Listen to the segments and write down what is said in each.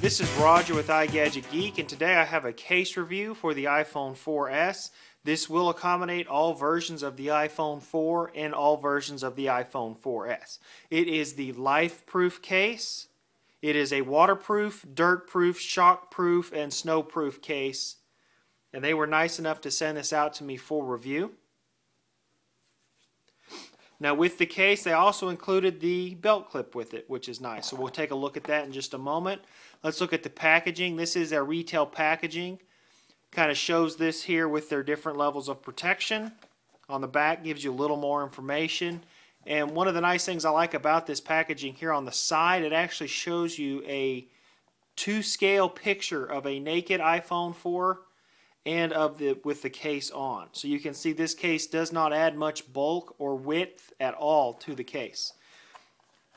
This is Roger with iGadgetGeek, and today I have a case review for the iPhone 4S. This will accommodate all versions of the iPhone 4 and all versions of the iPhone 4S. It is the LifeProof case. It is a waterproof, dirt-proof, shock-proof, and snow-proof case. And they were nice enough to send this out to me for review. Now with the case, they also included the belt clip with it, which is nice. So we'll take a look at that in just a moment. Let's look at the packaging. This is their retail packaging. Kind of shows this here with their different levels of protection. On the back gives you a little more information. And one of the nice things I like about this packaging here on the side, it actually shows you a 2-scale picture of a naked iPhone 4 and with the case on. So you can see this case does not add much bulk or width at all to the case.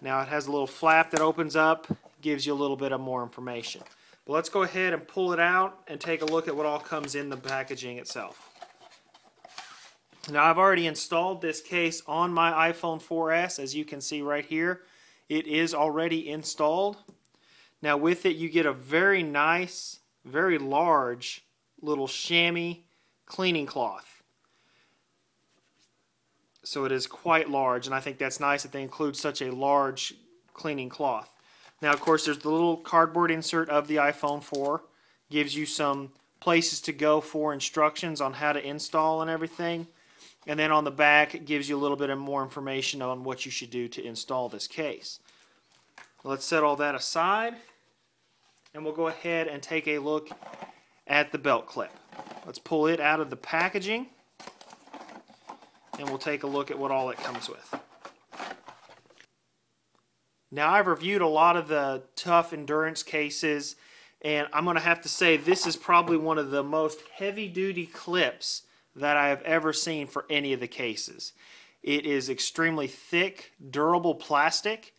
Now it has a little flap that opens up, gives you a little bit of more information. But let's go ahead and pull it out and take a look at what all comes in the packaging itself. Now I've already installed this case on my iPhone 4S, as you can see right here. It is already installed. Now with it you get a very nice, very large little chamois cleaning cloth. So it is quite large, and I think that's nice that they include such a large cleaning cloth. Now of course there's the little cardboard insert of the iPhone 4. Gives you some places to go for instructions on how to install and everything. And then on the back it gives you a little bit of more information on what you should do to install this case. Let's set all that aside, and we'll go ahead and take a look at the belt clip. Let's pull it out of the packaging, and we'll take a look at what all it comes with. Now I've reviewed a lot of the tough endurance cases, and I'm going to have to say this is probably one of the most heavy-duty clips that I have ever seen for any of the cases. It is extremely thick, durable plastic,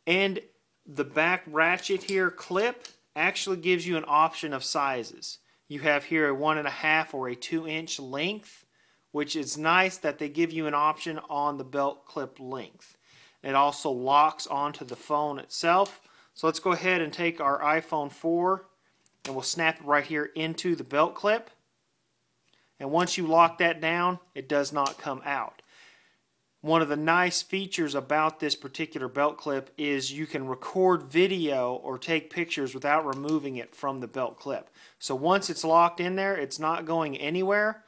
and the back ratchet here clip actually gives you an option of sizes. You have here a 1.5 or a 2-inch length, which is nice that they give you an option on the belt clip length. It also locks onto the phone itself. So let's go ahead and take our iPhone 4 and we'll snap it right here into the belt clip. And once you lock that down, it does not come out. One of the nice features about this particular belt clip is you can record video or take pictures without removing it from the belt clip. So once it's locked in there, it's not going anywhere.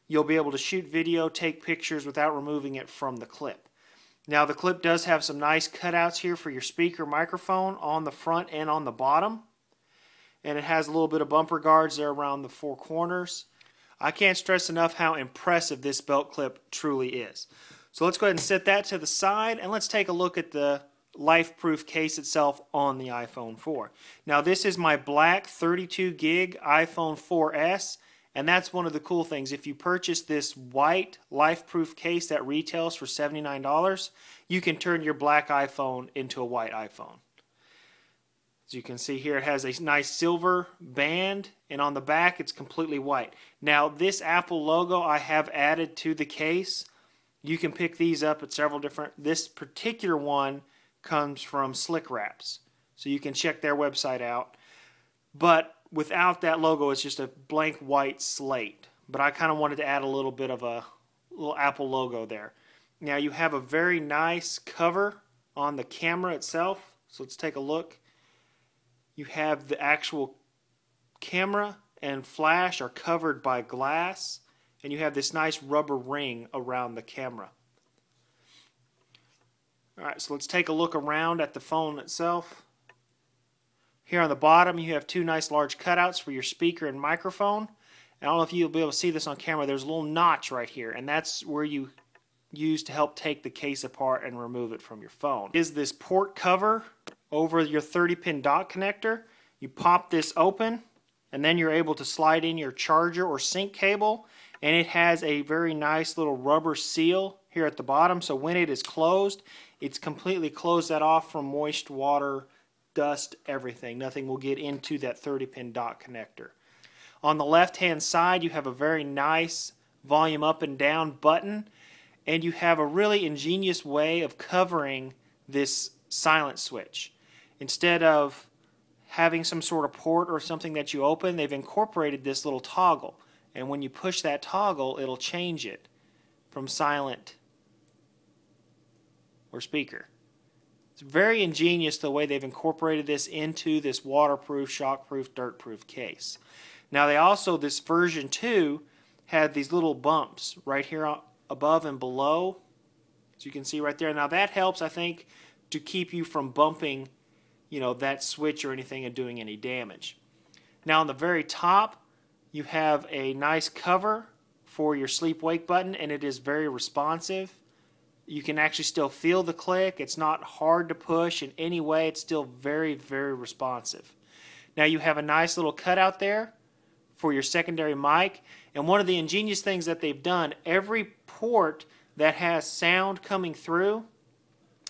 You'll be able to shoot video, take pictures without removing it from the clip. Now the clip does have some nice cutouts here for your speaker microphone on the front and on the bottom. And it has a little bit of bumper guards there around the 4 corners. I can't stress enough how impressive this belt clip truly is. So let's go ahead and set that to the side, and let's take a look at the LifeProof case itself on the iPhone 4. Now this is my black 32 gig iPhone 4S, and that's one of the cool things. If you purchase this white LifeProof case that retails for $79, you can turn your black iPhone into a white iPhone. As you can see here, it has a nice silver band, and on the back it's completely white. Now this Apple logo I have added to the case. You can pick these up at several different. This particular one comes from Slick Wraps, so you can check their website out. But without that logo, it's just a blank white slate. But I kind of wanted to add a little bit of a little Apple logo there. Now you have a very nice cover on the camera itself. So let's take a look. You have the actual camera and flash are covered by glass. And you have this nice rubber ring around the camera. Alright, so let's take a look around at the phone itself. Here on the bottom you have 2 nice large cutouts for your speaker and microphone. And I don't know if you'll be able to see this on camera. There's a little notch right here, and that's where you use to help take the case apart and remove it from your phone. Is this port cover over your 30-pin dock connector. You pop this open, and then you're able to slide in your charger or sync cable. And it has a very nice little rubber seal here at the bottom, so when it is closed, it's completely closed that off from moist water, dust, everything. Nothing will get into that 30-pin dock connector. On the left-hand side, you have a very nice volume up and down button, and you have a really ingenious way of covering this silent switch. Instead of having some sort of port or something that you open, they've incorporated this little toggle. And when you push that toggle, it'll change it from silent or speaker. It's very ingenious the way they've incorporated this into this waterproof, shockproof, dirtproof case. Now they also, this version 2, had these little bumps right here above and below. So you can see right there. Now that helps, I think, to keep you from bumping, that switch or anything and doing any damage. Now on the very top, you have a nice cover for your sleep-wake button, and it is very responsive. You can actually still feel the click. It's not hard to push in any way. It's still very, very responsive. Now you have a nice little cutout there for your secondary mic. And one of the ingenious things that they've done, every port that has sound coming through,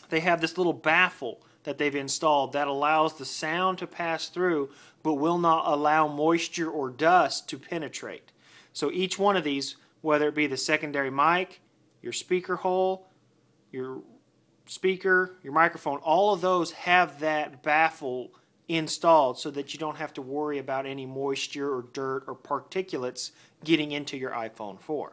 they have this little baffle that they've installed that allows the sound to pass through but will not allow moisture or dust to penetrate. So each one of these, whether it be the secondary mic, your speaker hole, your speaker, your microphone, all of those have that baffle installed so that you don't have to worry about any moisture or dirt or particulates getting into your iPhone 4.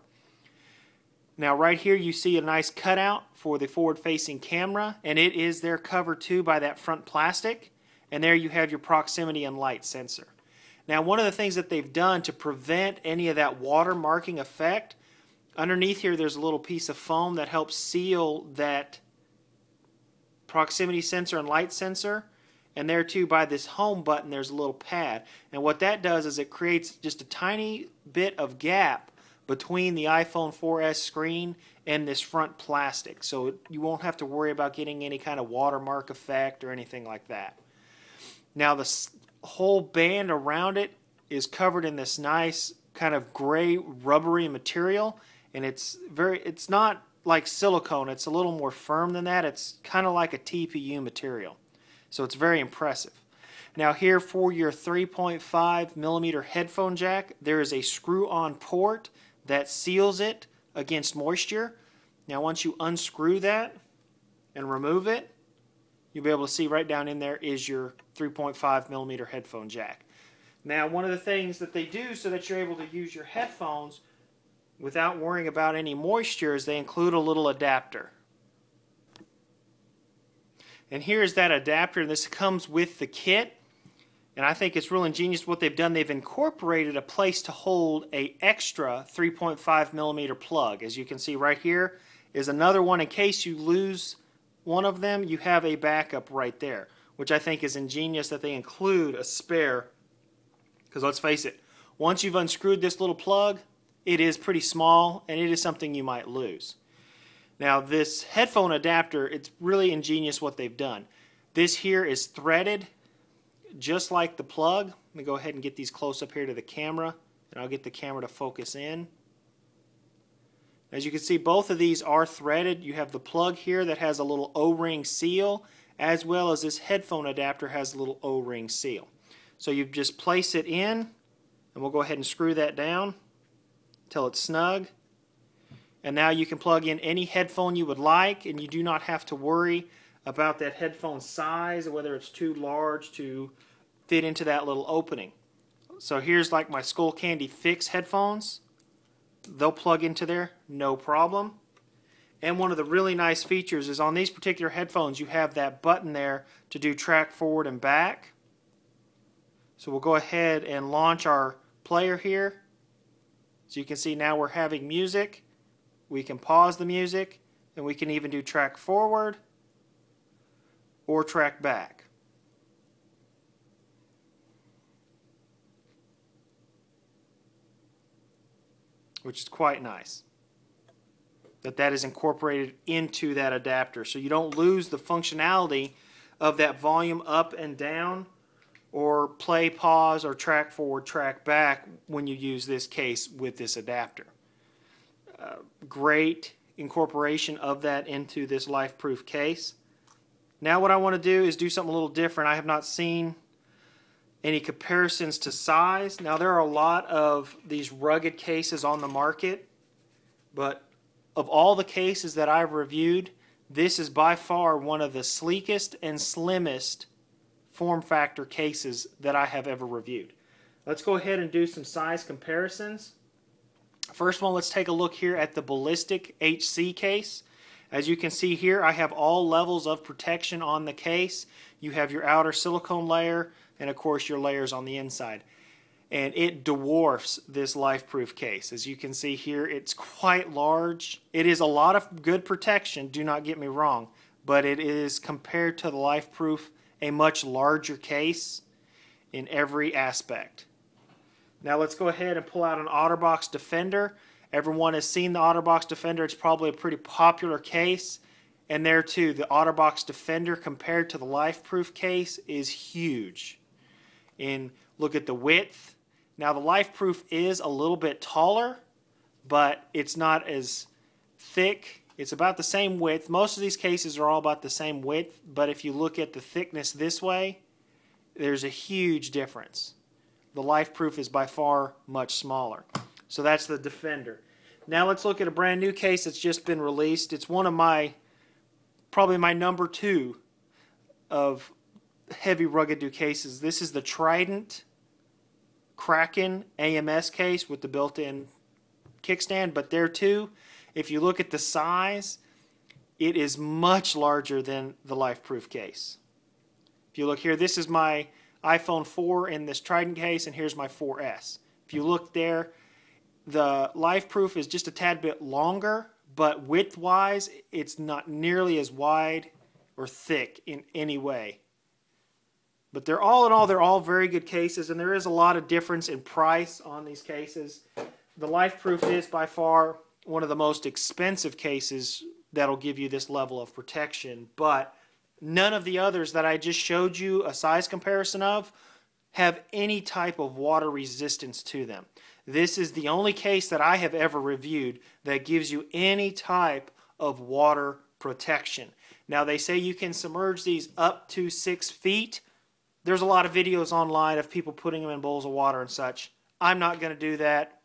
Now right here you see a nice cutout for the forward-facing camera, and it is there covered too by that front plastic, and there you have your proximity and light sensor. Now one of the things that they've done to prevent any of that watermarking effect, underneath here there's a little piece of foam that helps seal that proximity sensor and light sensor, and there too by this home button there's a little pad, and what that does is it creates just a tiny bit of gap between the iPhone 4S screen and this front plastic, so you won't have to worry about getting any kind of watermark effect or anything like that. Now the whole band around it is covered in this nice kind of gray rubbery material, and it's not like silicone, it's a little more firm than that. It's kind of like a TPU material, so it's very impressive. Now here for your 3.5mm headphone jack, there is a screw-on port that seals it against moisture. Now once you unscrew that and remove it, you'll be able to see right down in there is your 3.5mm headphone jack. Now one of the things that they do so that you're able to use your headphones without worrying about any moisture is they include a little adapter. And here's that adapter, and this comes with the kit. And I think it's real ingenious what they've done. They've incorporated a place to hold an extra 3.5mm plug. As you can see right here is another one. In case you lose one of them, you have a backup right there, which I think is ingenious that they include a spare. Because let's face it, once you've unscrewed this little plug, it is pretty small and it is something you might lose. Now this headphone adapter, it's really ingenious what they've done. This here is threaded just like the plug. Let me go ahead and get these close up here to the camera, and I'll get the camera to focus in. As you can see, both of these are threaded. You have the plug here that has a little O-ring seal, as well as this headphone adapter has a little O-ring seal. So you just place it in, and we'll go ahead and screw that down until it's snug. And now you can plug in any headphone you would like, and you do not have to worry about that headphone size or whether it's too large to fit into that little opening. So here's like my Skull Candy Fix headphones. They'll plug into there, no problem. And one of the really nice features is on these particular headphones you have that button there to do track forward and back. So we'll go ahead and launch our player here. So you can see now we're having music. We can pause the music, and we can even do track forward or track back. Which is quite nice that is incorporated into that adapter, so you don't lose the functionality of that volume up and down or play, pause, or track forward, track back when you use this case with this adapter. Great incorporation of that into this LifeProof case. Now what I want to do is do something a little different. I have not seen any comparisons to size. Now there are a lot of these rugged cases on the market, but of all the cases that I've reviewed, this is by far one of the sleekest and slimmest form factor cases that I have ever reviewed. Let's go ahead and do some size comparisons. First one, let's take a look here at the Ballistic HC case. As you can see here, I have all levels of protection on the case. You have your outer silicone layer and of course your layers on the inside. And it dwarfs this LifeProof case. As you can see here, it's quite large. It is a lot of good protection, do not get me wrong, but it is, compared to the LifeProof, a much larger case in every aspect. Now let's go ahead and pull out an OtterBox Defender. Everyone has seen the OtterBox Defender. It's probably a pretty popular case. And there too, the OtterBox Defender compared to the LifeProof case is huge. And look at the width. Now the LifeProof is a little bit taller, but it's not as thick. It's about the same width. Most of these cases are all about the same width, but if you look at the thickness this way, there's a huge difference. The LifeProof is by far much smaller. So that's the Defender. Now let's look at a brand new case that's just been released. It's one of my, probably my number 2 of heavy rugged do cases. This is the Trident Kraken AMS case with the built-in kickstand, but there too, if you look at the size, it is much larger than the LifeProof case. If you look here, this is my iPhone 4 in this Trident case, and here's my 4S. If you look there, the LifeProof is just a tad bit longer, but width-wise, it's not nearly as wide or thick in any way. But they're all in all, they're all very good cases, and there is a lot of difference in price on these cases. The LifeProof is by far one of the most expensive cases that'll give you this level of protection, but none of the others that I just showed you a size comparison of have any type of water resistance to them. This is the only case that I have ever reviewed that gives you any type of water protection. Now they say you can submerge these up to 6 feet. There's a lot of videos online of people putting them in bowls of water and such. I'm not going to do that.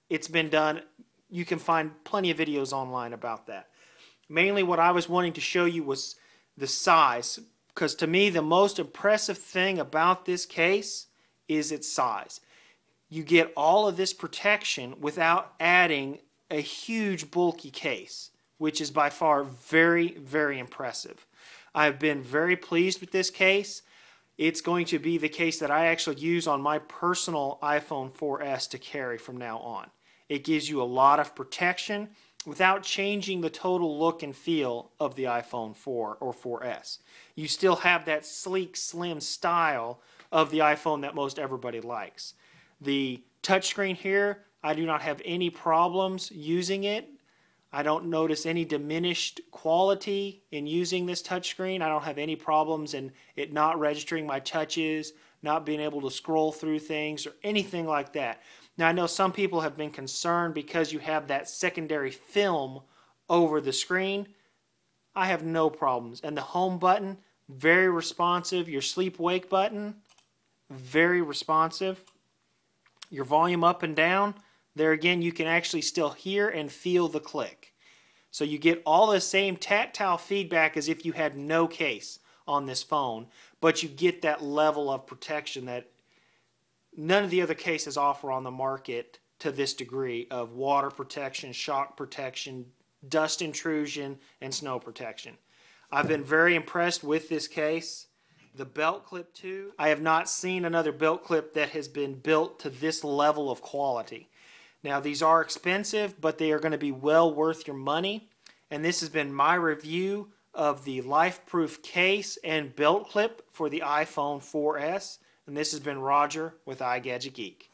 It's been done. You can find plenty of videos online about that. Mainly what I was wanting to show you was the size, because to me the most impressive thing about this case is its size. You get all of this protection without adding a huge bulky case, which is by far very, very impressive. I've been very pleased with this case. It's going to be the case that I actually use on my personal iPhone 4S to carry from now on. It gives you a lot of protection without changing the total look and feel of the iPhone 4 or 4S. You still have that sleek, slim style of the iPhone that most everybody likes. The touchscreen here, I do not have any problems using it. I don't notice any diminished quality in using this touchscreen. I don't have any problems in it not registering my touches, not being able to scroll through things or anything like that. Now I know some people have been concerned because you have that secondary film over the screen. I have no problems. And the home button, very responsive. Your sleep-wake button, very responsive. Your volume up and down, there again you can actually still hear and feel the click. So you get all the same tactile feedback as if you had no case on this phone, but you get that level of protection that none of the other cases offer on the market to this degree of water protection, shock protection, dust intrusion, and snow protection. I've been very impressed with this case. The belt clip too. I have not seen another belt clip that has been built to this level of quality. Now these are expensive, but they are going to be well worth your money. And this has been my review of the LifeProof case and belt clip for the iPhone 4S. And this has been Roger with iGadgetGeek.